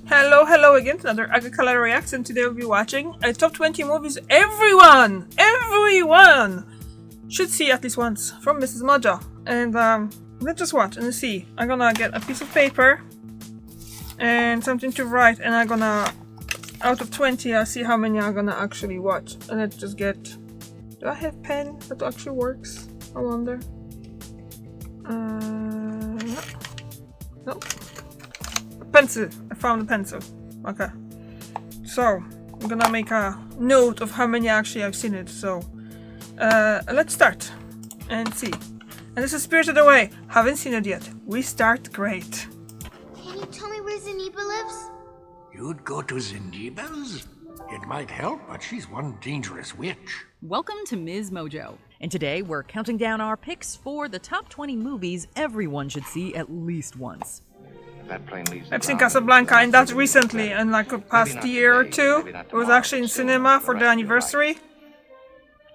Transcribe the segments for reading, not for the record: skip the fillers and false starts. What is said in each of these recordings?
Hello again to another Agricolor Reacts, and today we'll be watching a top 20 movies everyone should see at least once from Mrs. Mojo. And let's just watch and see. I'm gonna get a piece of paper and something to write, and I'm gonna, out of 20, I'll see how many I'm gonna actually watch. And let's just get, do I have pen that actually works? I wonder. No. Pencil. I found a pencil. Okay. So, I'm gonna make a note of how many actually I've seen it. So, let's start and see. And this is Spirited Away. Haven't seen it yet. We start great. Can you tell me where Zaniba lives? You'd go to Zindiba's? It might help, but she's one dangerous witch. Welcome to Ms. Mojo, and today we're counting down our picks for the top 20 movies everyone should see at least once. I've seen Casablanca, and that's recently, in like the past year or two. It was actually in cinema for the anniversary.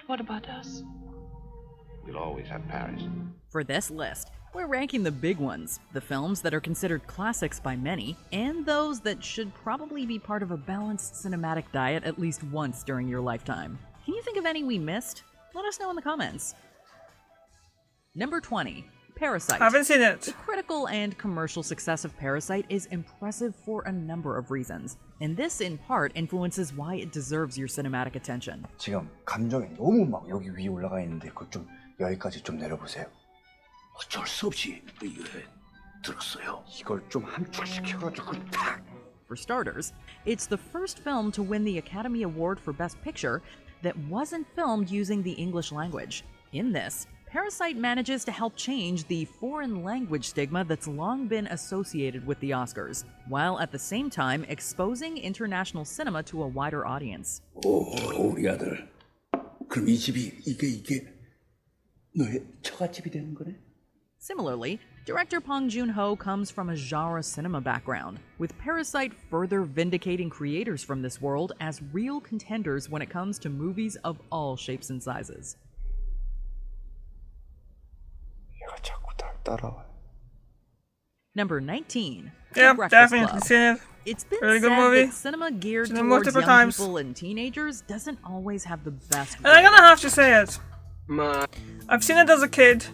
What about us? We'll always have Paris. For this list, we're ranking the big ones, the films that are considered classics by many, and those that should probably be part of a balanced cinematic diet at least once during your lifetime. Can you think of any we missed? Let us know in the comments. Number 20. Parasite. Haven't seen it. The critical and commercial success of Parasite is impressive for a number of reasons, and this in part influences why it deserves your cinematic attention. 지금 감정이 너무 막 여기 위에 올라가 있는데 그것 좀 여기까지 좀 내려보세요. 어쩔 수 없이 들었어요. 이걸 좀 함축시켜가지고 탁. For starters, it's the first film to win the Academy Award for Best Picture that wasn't filmed using the English language. In this, Parasite manages to help change the foreign language stigma that's long been associated with the Oscars, while at the same time exposing international cinema to a wider audience. 우리 아들. 그럼 이 집이 이게 너의 처갓집이 되는 거네? Similarly, director Bong Joon-ho comes from a genre cinema background, with Parasite further vindicating creators from this world as real contenders when it comes to movies of all shapes and sizes. Number 19. Yep, Breakfast definitely Club. seen it. It's been Really said good movie. that cinema geared Seen it towards multiple young times. people and teenagers doesn't always have the best. And I'm gonna have to say it. Ma. I've seen it as a kid,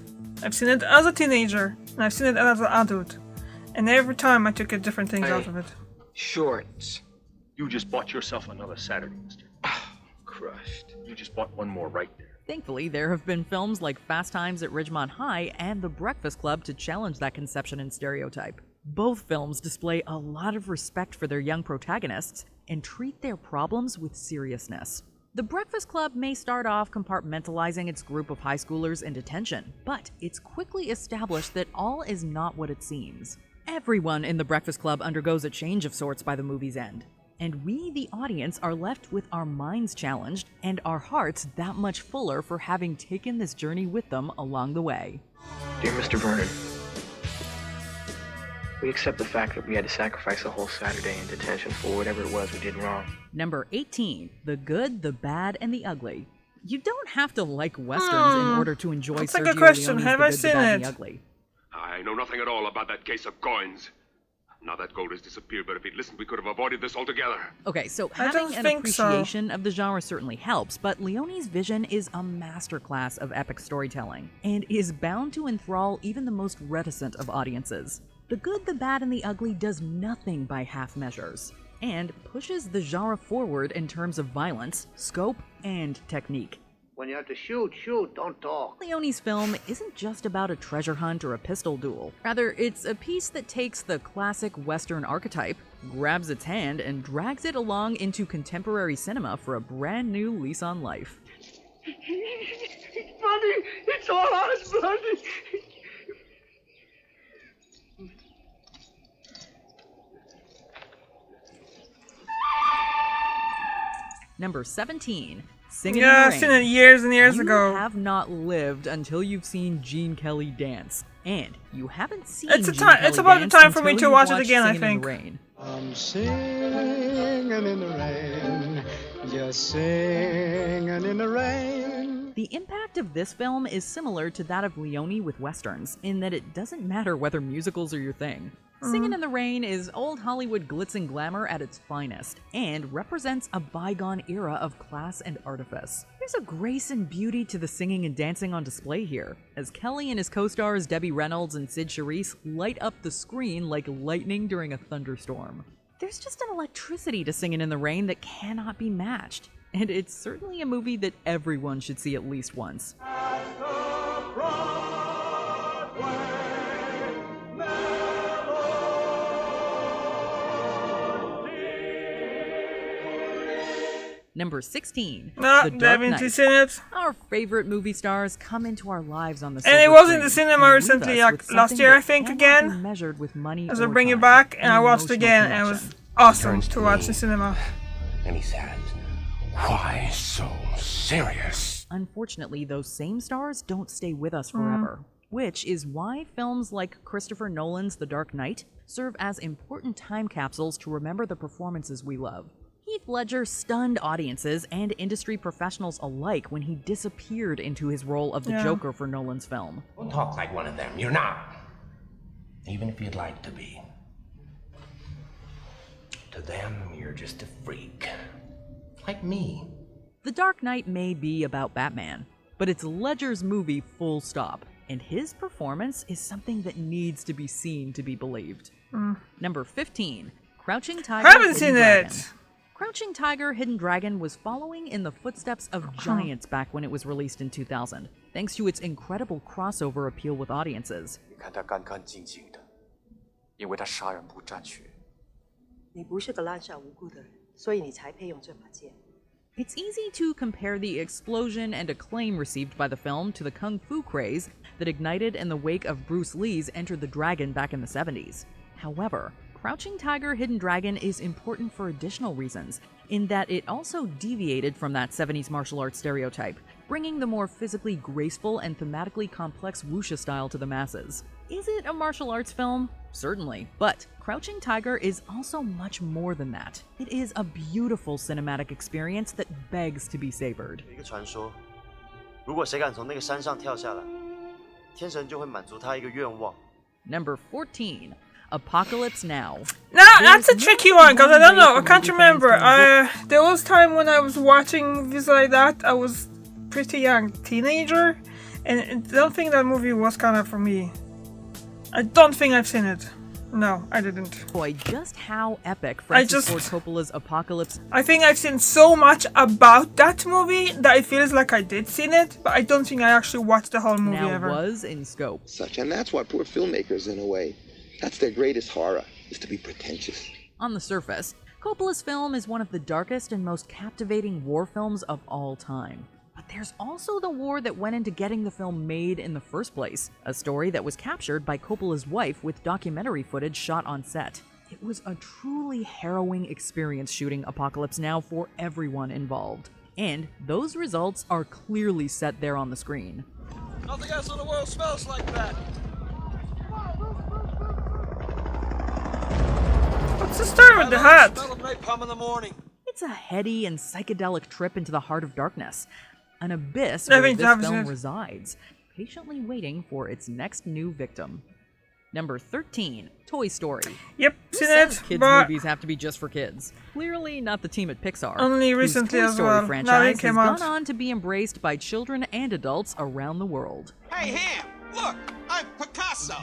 I've seen it as a teenager, and I've seen it as an adult. And every time I took different things out of it. Shorts. You just bought yourself another Saturday, mister. Crushed. You just bought one more right there. Thankfully, there have been films like Fast Times at Ridgemont High and The Breakfast Club to challenge that conception and stereotype. Both films display a lot of respect for their young protagonists and treat their problems with seriousness. The Breakfast Club may start off compartmentalizing its group of high schoolers in detention, but it's quickly established that all is not what it seems. Everyone in The Breakfast Club undergoes a change of sorts by the movie's end, and we, the audience, are left with our minds challenged and our hearts that much fuller for having taken this journey with them along the way. Dear Mr. Vernon, we accept the fact that we had to sacrifice a whole Saturday in detention for whatever it was we did wrong. Number 18. The Good, the Bad, and the Ugly. You don't have to like westerns in order to enjoy That's a Sergio good question. Leone's Have The I Good, seen the Bad, and it? the Ugly. I know nothing at all about that case of coins. Now that gold has disappeared, but if he'd listened, we could have avoided this altogether. Okay, so I having don't an think so. appreciation of the genre certainly helps, but Leone's vision is a masterclass of epic storytelling, and is bound to enthrall even the most reticent of audiences. The Good, the Bad, and the Ugly does nothing by half measures, and pushes the genre forward in terms of violence, scope, and technique. When you have to shoot, don't talk. Leone's film isn't just about a treasure hunt or a pistol duel. Rather, it's a piece that takes the classic Western archetype, grabs its hand, and drags it along into contemporary cinema for a brand new lease on life. It's funny! It's all us, funny! Number 17. Singing Yeah, in the I've Rain. seen it years and years You ago. have not lived until you've seen Gene Kelly dance, and you haven't seen It's a Gene time- Kelly it's about the dance time for me until to you've watch it watched again, I Singin' in the think. Rain. I'm singing in the rain, just singing in the rain. The impact of this film is similar to that of Leone with westerns, in that it doesn't matter whether musicals are your thing. Singin' in the Rain is old Hollywood glitz and glamour at its finest, and represents a bygone era of class and artifice. There's a grace and beauty to the singing and dancing on display here, as Kelly and his co-stars Debbie Reynolds and Sid Charisse light up the screen like lightning during a thunderstorm. There's just an electricity to Singin' in the Rain that cannot be matched, and it's certainly a movie that everyone should see at least once. Number 16, The Dark Knight. Seen it. Our favorite movie stars come into our lives on the And it silver was in screen the cinema and recently, leave us like with last something year, I that think, cannot again. be measured with money As I or bring it time. back, and An I watched it emotional again, and it was connection. awesome Turns to to watch me. in cinema. And he says, "Why so serious?" Unfortunately, those same stars don't stay with us forever, which is why films like Christopher Nolan's The Dark Knight serve as important time capsules to remember the performances we love. Heath Ledger stunned audiences and industry professionals alike when he disappeared into his role of the Joker for Nolan's film. Don't talk like one of them. You're not. Even if you'd like to be. To them, you're just a freak. Like me. The Dark Knight may be about Batman, but it's Ledger's movie full stop, and his performance is something that needs to be seen to be believed. Number 15, Crouching Tiger, Haven't Hidden seen Dragon. it. Crouching Tiger, Hidden Dragon was following in the footsteps of Giants back when it was released in 2000, thanks to its incredible crossover appeal with audiences. 你看他干干净净的，因为他杀人不沾血。你不是个滥杀无辜的人，所以你才配用这把剑。 It's easy to compare the explosion and acclaim received by the film to the kung fu craze that ignited in the wake of Bruce Lee's Enter the Dragon back in the 70s. However, Crouching Tiger, Hidden Dragon is important for additional reasons, in that it also deviated from that 70s martial arts stereotype, bringing the more physically graceful and thematically complex wuxia style to the masses. Is it a martial arts film? Certainly, but Crouching Tiger is also much more than that. It is a beautiful cinematic experience that begs to be savored. 有一个传说，如果谁敢从那个山上跳下来，天神就会满足他一个愿望。 Number 14, Apocalypse Now. No, that's a tricky one, because I don't know, I can't remember. There was time when I was watching movies like that, I was pretty young teenager, and I don't think that movie was kind of for me. I don't think I've seen it. No, I didn't. Boy, just how epic Francis Ford Coppola's Apocalypse. I think I've seen so much about that movie that it feels like I did seen it, but I don't think I actually watched the whole movie Now ever. Was in scope. And that's why poor filmmakers, in a way, that's their greatest horror, is to be pretentious. On the surface, Coppola's film is one of the darkest and most captivating war films of all time. But there's also the war that went into getting the film made in the first place, a story that was captured by Coppola's wife with documentary footage shot on set. It was a truly harrowing experience shooting Apocalypse Now for everyone involved. And those results are clearly set there on the screen. Nothing else in the world smells like that. What's the story with the hat? Smell of napalm in the morning. It's a heady and psychedelic trip into the heart of darkness, an abyss I where think this that was film it. resides, patiently waiting for its next new victim. Number 13, Toy Story. Yep, Who seen says it, kids' but movies have to be just for kids? Clearly not the team at Pixar. Only recently whose Toy as Story well. Now it franchise came has out. gone on to be embraced by children and adults around the world. Hey, Ham, look, I'm Picasso.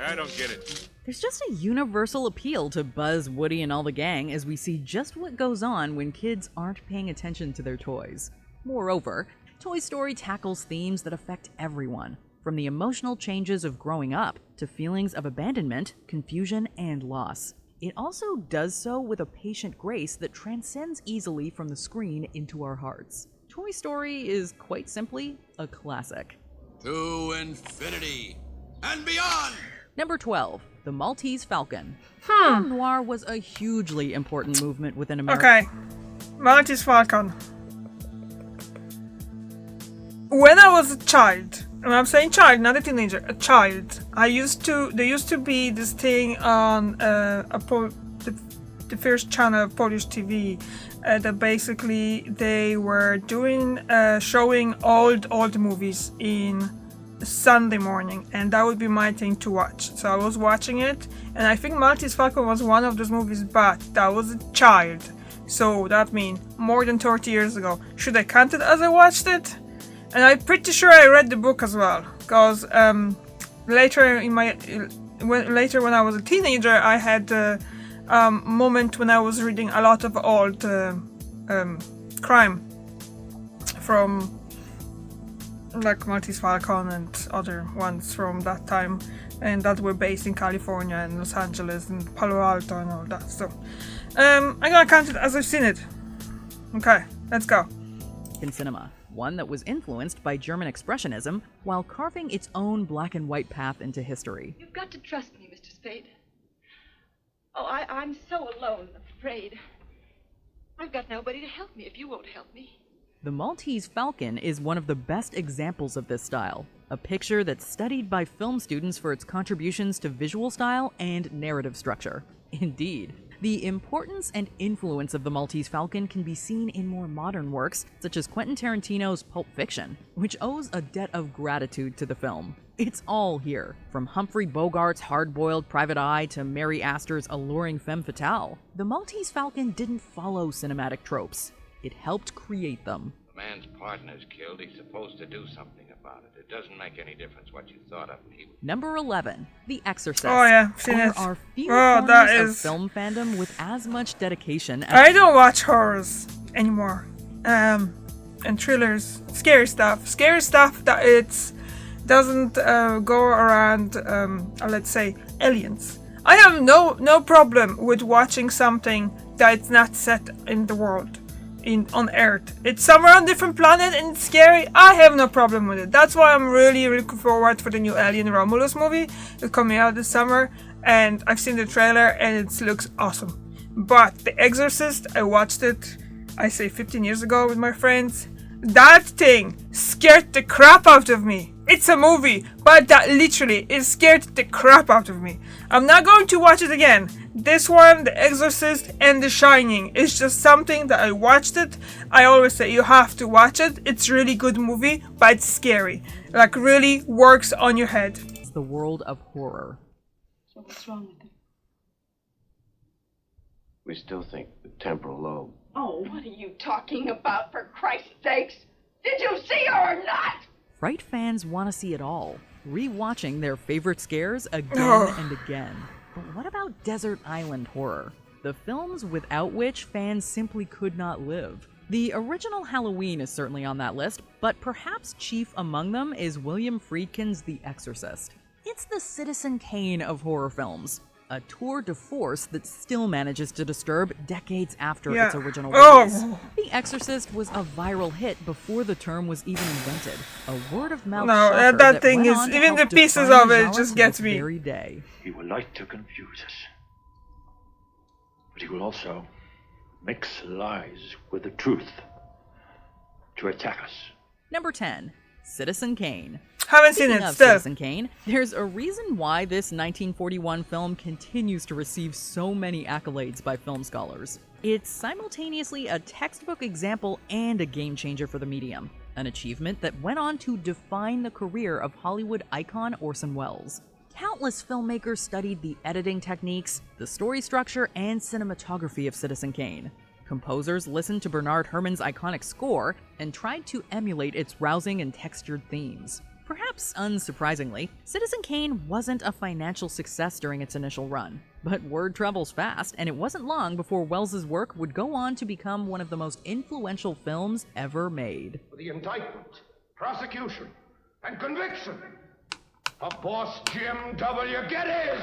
I don't get it. There's just a universal appeal to Buzz, Woody, and all the gang as we see just what goes on when kids aren't paying attention to their toys. Moreover, Toy Story tackles themes that affect everyone, from the emotional changes of growing up to feelings of abandonment, confusion, and loss. It also does so with a patient grace that transcends easily from the screen into our hearts. Toy Story is quite simply a classic. To infinity and beyond. Number 12, The Maltese Falcon. Film noir was a hugely important movement within America. Okay, Maltese Falcon. When I was a child, and I'm saying child, not a teenager, a child, there used to be this thing on the first channel of Polish TV that basically they were doing showing old movies in Sunday morning, and that would be my thing to watch. So I was watching it, and I think Maltese Falcon was one of those movies, but that was a child. So that means more than 30 years ago. Should I count it as I watched it? And I'm pretty sure I read the book as well, because later when I was a teenager, I had a moment when I was reading a lot of old crime from like Maltese Falcon and other ones from that time, and that were based in California and Los Angeles and Palo Alto and all that. So I'm gonna count it as I've seen it. Okay, let's go. In cinema, one that was influenced by German Expressionism while carving its own black and white path into history. You've got to trust me, Mr. Spade. Oh, I'm so alone and afraid. I've got nobody to help me if you won't help me. The Maltese Falcon is one of the best examples of this style, a picture that's studied by film students for its contributions to visual style and narrative structure. Indeed, the importance and influence of the Maltese Falcon can be seen in more modern works, such as Quentin Tarantino's Pulp Fiction, which owes a debt of gratitude to the film. It's all here, from Humphrey Bogart's hard-boiled private eye to Mary Astor's alluring femme fatale. The Maltese Falcon didn't follow cinematic tropes. It helped create them. The man's partner's killed. He's supposed to do something about it. It doesn't make any difference what you thought of him. Number 11, The Exorcist. Oh yeah, seen there it. are few that corners is. of film fandom with as much dedication as I don't watch horrors anymore. And thrillers, scary stuff that it doesn't go around. Let's say aliens. I have no problem with watching something that's not set in the world. On Earth. It's somewhere on a different planet and it's scary. I have no problem with it. That's why I'm really looking forward for the new Alien Romulus movie. It's coming out this summer, and I've seen the trailer and it looks awesome. But The Exorcist, I watched it, I say 15 years ago with my friends. That thing scared the crap out of me. It's a movie, but that literally it scared the crap out of me. I'm not going to watch it again. This one, The Exorcist, and The Shining is just something that I watched it. I always say you have to watch it. It's a really good movie, but it's scary. Like really works on your head. It's the world of horror. So what's wrong with him? We still think the temporal lobe. Oh, what are you talking about, for Christ's sakes? Did you see her or not? Fright fans want to see it all, re-watching their favorite scares again and again. But what about desert island horror? The films without which fans simply could not live. The original Halloween is certainly on that list, but perhaps chief among them is William Friedkin's The Exorcist. It's the Citizen Kane of horror films, a tour de force that still manages to disturb decades after its original release. The Exorcist was a viral hit before the term was even invented. A word-of-mouth shocker that thing went is, on to even the help pieces define of the it genre just to gets this me. very day. He will like to confuse us. But he will also mix lies with the truth to attack us. Number 10, Citizen Kane. Haven't seen Speaking it of still. Citizen Kane, there's a reason why this 1941 film continues to receive so many accolades by film scholars. It's simultaneously a textbook example and a game changer for the medium, an achievement that went on to define the career of Hollywood icon Orson Welles. Countless filmmakers studied the editing techniques, the story structure, and cinematography of Citizen Kane. Composers listened to Bernard Herrmann's iconic score and tried to emulate its rousing and textured themes. Perhaps unsurprisingly, Citizen Kane wasn't a financial success during its initial run. But word travels fast, and it wasn't long before Wells's work would go on to become one of the most influential films ever made. The indictment, prosecution, and conviction of Boss Jim W. Geddes.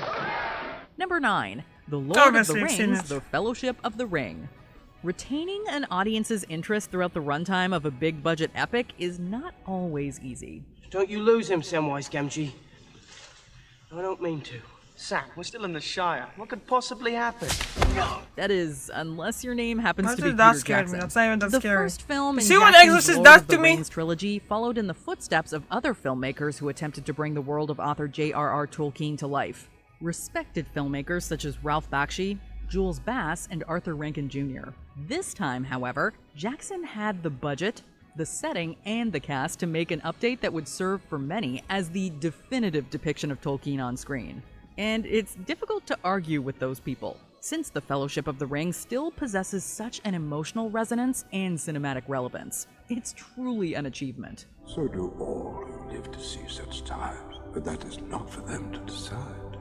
Number 9. The Lord Obviously, of I've the seen Rings, it. The Fellowship of the Ring. Retaining an audience's interest throughout the runtime of a big-budget epic is not always easy. Don't you lose him, Samwise Gamgee. I don't mean to. Sam, we're still in the Shire. What could possibly happen? That is, unless your name happens to be That Peter scared me. Jackson. That's not even that The scary. first film in See what Jackson's Exorcist Lord does of the to me? Rings trilogy followed in the footsteps of other filmmakers who attempted to bring the world of author J.R.R. Tolkien to life. Respected filmmakers such as Ralph Bakshi, Jules Bass, and Arthur Rankin Jr. This time, however, Jackson had the budget, the setting, and the cast to make an update that would serve for many as the definitive depiction of Tolkien on screen. And it's difficult to argue with those people, since the Fellowship of the Ring still possesses such an emotional resonance and cinematic relevance. It's truly an achievement. So do all who live to see such times, but that is not for them to decide.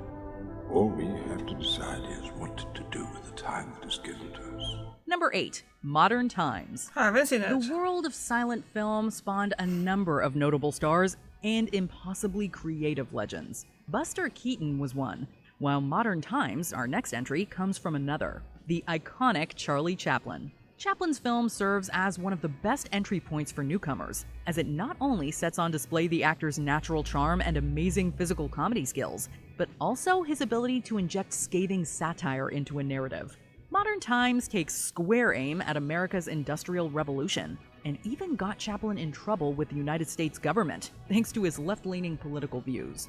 All we have to decide is what to do with the time that is given to us. Number 8. Modern Times. I haven't seen it. The world of silent film spawned a number of notable stars and impossibly creative legends. Buster Keaton was one, while Modern Times, our next entry, comes from another, the iconic Charlie Chaplin. Chaplin's film serves as one of the best entry points for newcomers, as it not only sets on display the actor's natural charm and amazing physical comedy skills, but also his ability to inject scathing satire into a narrative. Modern Times takes square aim at America's Industrial Revolution, and even got Chaplin in trouble with the United States government, thanks to his left-leaning political views.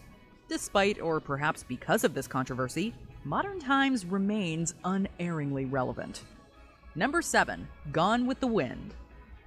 Despite, or perhaps because of this controversy, Modern Times remains unerringly relevant. Number 7. Gone with the Wind.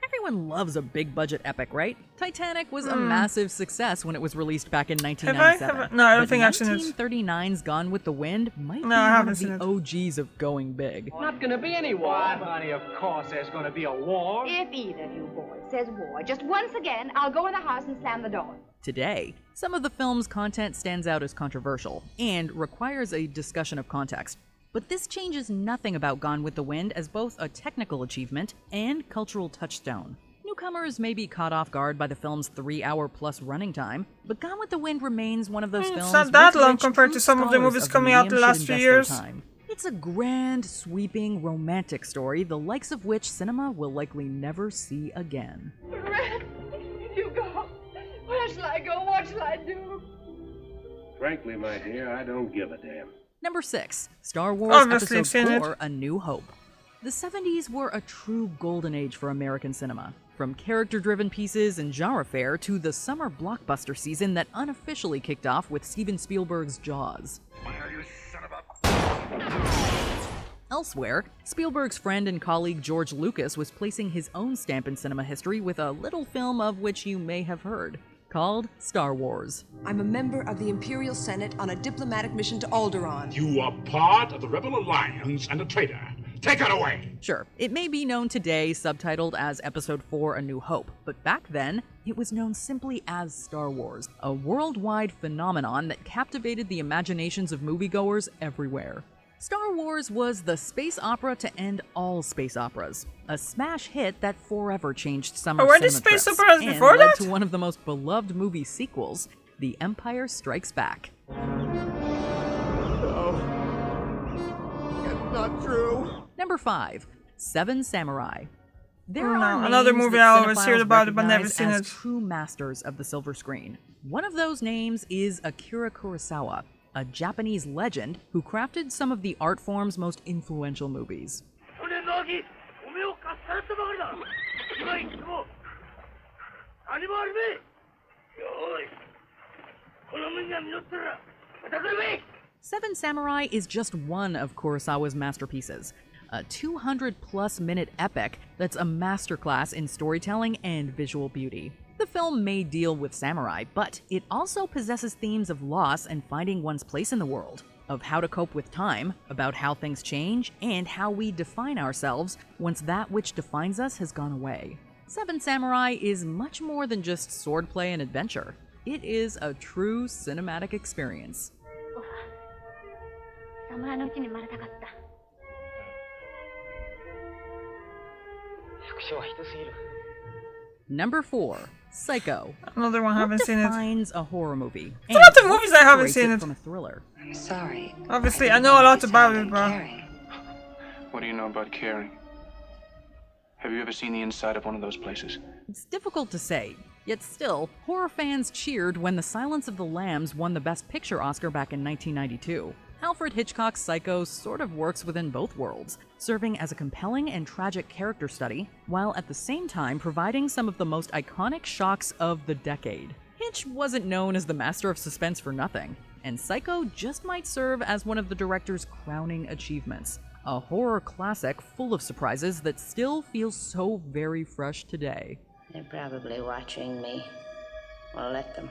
Everyone loves a big-budget epic, right? Titanic was a massive success when it was released back in 1997. No, I don't think I've seen it. 1939's Gone with the Wind might be I one haven't of seen the it. OGs of going big. Not gonna be any war. Honey, of course there's gonna be a war. If either of you boys says war, just once again, I'll go in the house and slam the door. Today, some of the film's content stands out as controversial and requires a discussion of context. But this changes nothing about Gone with the Wind as both a technical achievement and cultural touchstone. Newcomers may be caught off guard by the film's 3-hour-plus running time, but Gone with the Wind remains one of those films It's not that with long which compared true to some of the scholars movies the coming out the medium last should few invest their years. time. It's a grand, sweeping, romantic story, the likes of which cinema will likely never see again. Red, you go. Where shall I go? What shall I do? Frankly, my dear, I don't give a damn. Number 6. Star Wars Obviously, I've Episode seen it. 4, A New Hope. The 70s were a true golden age for American cinema. From character-driven pieces and genre fare to the summer blockbuster season that unofficially kicked off with Steven Spielberg's Jaws. Elsewhere, Spielberg's friend and colleague George Lucas was placing his own stamp in cinema history with a little film of which you may have heard, called Star Wars. I'm a member of the Imperial Senate on a diplomatic mission to Alderaan. You are part of the Rebel Alliance and a traitor. Take it away! Sure, it may be known today subtitled as Episode 4 A New Hope, but back then, it was known simply as Star Wars, a worldwide phenomenon that captivated the imaginations of moviegoers everywhere. Star Wars was the space opera to end all space operas, a smash hit that forever changed summer were cinema there space trips, operas and before led that? to one of the most beloved movie sequels, The Empire Strikes Back. Not true. Number 5. Seven Samurai. There Oh, no. are Another names movie that I always cinephiles hear about it, but never recognize seen as it. true masters of the silver screen. One of those names is Akira Kurosawa, a Japanese legend who crafted some of the art form's most influential movies. Seven Samurai is just one of Kurosawa's masterpieces, a 200-plus minute epic that's a masterclass in storytelling and visual beauty. The film may deal with samurai, but it also possesses themes of loss and finding one's place in the world, of how to cope with time, about how things change, and how we define ourselves once that which defines us has gone away. Seven Samurai is much more than just swordplay and adventure. It is a true cinematic experience. 侍のうちに生まれたかった。役所はひどすぎる。 Number 4. Psycho. Another one I haven't seen it. What defines a horror movie? It's a lot of movies I haven't separates seen it. from a thriller. I'm sorry. Obviously, I know a lot about it, but What do you know about caring? Have you ever seen the inside of one of those places? It's difficult to say, yet still, horror fans cheered when The Silence of the Lambs won the Best Picture Oscar back in 1992. Alfred Hitchcock's Psycho sort of works within both worlds, serving as a compelling and tragic character study, while at the same time providing some of the most iconic shocks of the decade. Hitch wasn't known as the master of suspense for nothing, and Psycho just might serve as one of the director's crowning achievements. A horror classic full of surprises that still feels so very fresh today. They're probably watching me. Well, let them.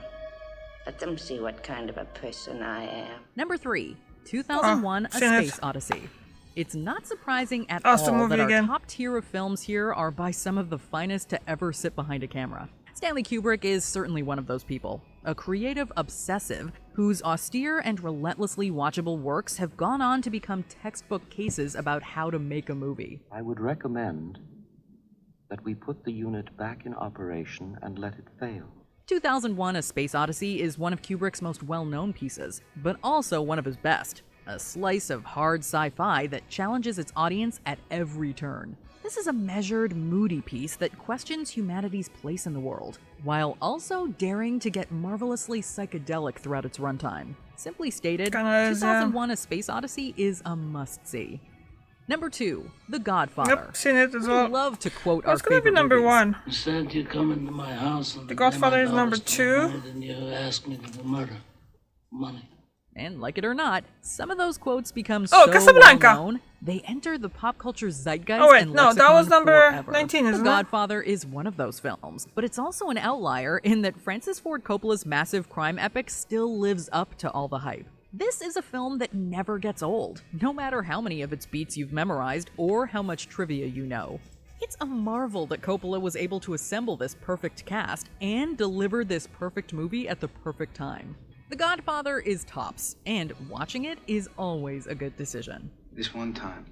Let them see what kind of a person I am. Number 3, 2001: A seen it. Space Odyssey. It's not surprising at Awesome all movie that our again. top tier of films here are by some of the finest to ever sit behind a camera. Stanley Kubrick is certainly one of those people, a creative obsessive whose austere and relentlessly watchable works have gone on to become textbook cases about how to make a movie. I would recommend that we put the unit back in operation and let it fail. 2001: A Space Odyssey is one of Kubrick's most well-known pieces, but also one of his best. A slice of hard sci-fi that challenges its audience at every turn. This is a measured, moody piece that questions humanity's place in the world, while also daring to get marvelously psychedelic throughout its runtime. Simply stated, 2001: A Space Odyssey is a must-see. Number 2, The Godfather. Yep, seen it as well. We love to quote our It's gonna be favorite number movies. 1. You said you'd come into my house and The Godfather is number 2. and you asked me to do murder. Money. And like it or not, some of those quotes become Oh, so Casablanca. well-known, they enter the pop culture zeitgeist Oh wait, and no, that was lexicon number forever. 19, isn't The it? Godfather is one of those films, but it's also an outlier in that Francis Ford Coppola's massive crime epic still lives up to all the hype. This is a film that never gets old, no matter how many of its beats you've memorized or how much trivia you know. It's a marvel that Coppola was able to assemble this perfect cast and deliver this perfect movie at the perfect time. The Godfather is tops, and watching it is always a good decision. This one time.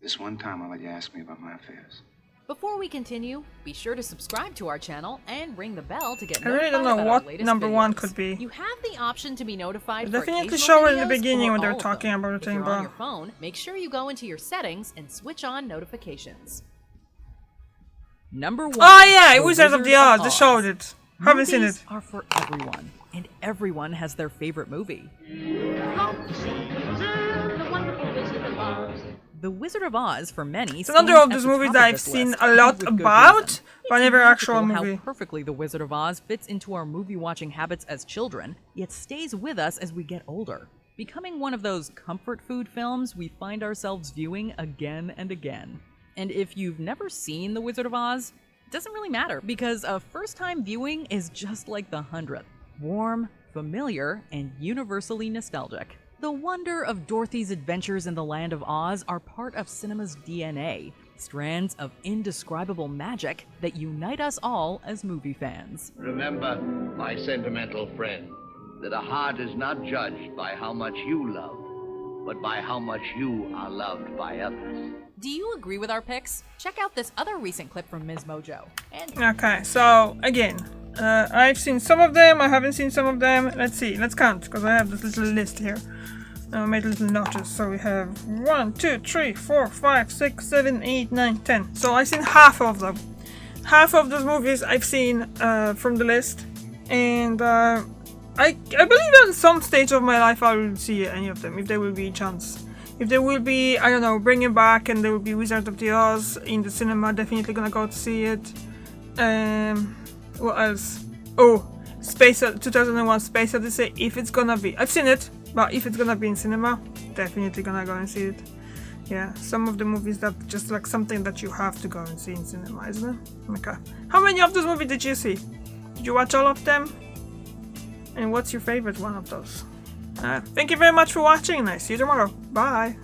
This one time I'll let you ask me about my affairs. Before we continue, be sure to subscribe to our channel and ring the bell to get I really don't notified know about our what latest number 1 videos. could be. You have the option to be notified They for definitely occasional show it in the videos beginning or when they're all of talking them. about the If thing, you're bro. on your phone, make sure you go into your settings and switch on notifications. Number 1. Oh yeah, The Wizards of the Oz. They showed it. Haven't seen Movies it. are for everyone, and everyone has their favorite movie. The Wizard of Oz, for many, It's another stands of at those the movies top that of I've this seen list, a and lot with good about, reason. but It's never actual magical movie. how perfectly The Wizard of Oz fits into our movie-watching habits as children, yet stays with us as we get older, becoming one of those comfort food films we find ourselves viewing again and again. And if you've never seen The Wizard of Oz, it doesn't really matter, because a first-time viewing is just like the 100th. Warm, familiar, and universally nostalgic. The wonder of Dorothy's adventures in the land of Oz are part of cinema's DNA, strands of indescribable magic that unite us all as movie fans. Remember, my sentimental friend, that a heart is not judged by how much you love, but by how much you are loved by others. Do you agree with our picks? Check out this other recent clip from Ms. Mojo. And Okay, so again, I've seen some of them, I haven't seen some of them. Let's see, let's count, because I have this little list here. I made little notes. So we have 1, 2, 3, 4, 5, 6, 7, 8, 9, 10. So I've seen half of them. Half of those movies I've seen from the list. And I believe at some stage of my life I will see any of them, if there will be a chance. If there will be, I don't know, bring it back and there will be Wizard of the Oz in the cinema, definitely gonna go to see it. What else? Oh, 2001 Space Odyssey, if it's gonna be. I've seen it, but if it's gonna be in cinema, definitely gonna go and see it. Yeah, some of the movies that just like something that you have to go and see in cinema, isn't it? Okay. How many of those movies did you see? Did you watch all of them? And what's your favorite one of those? Thank you very much for watching and I see you tomorrow. Bye!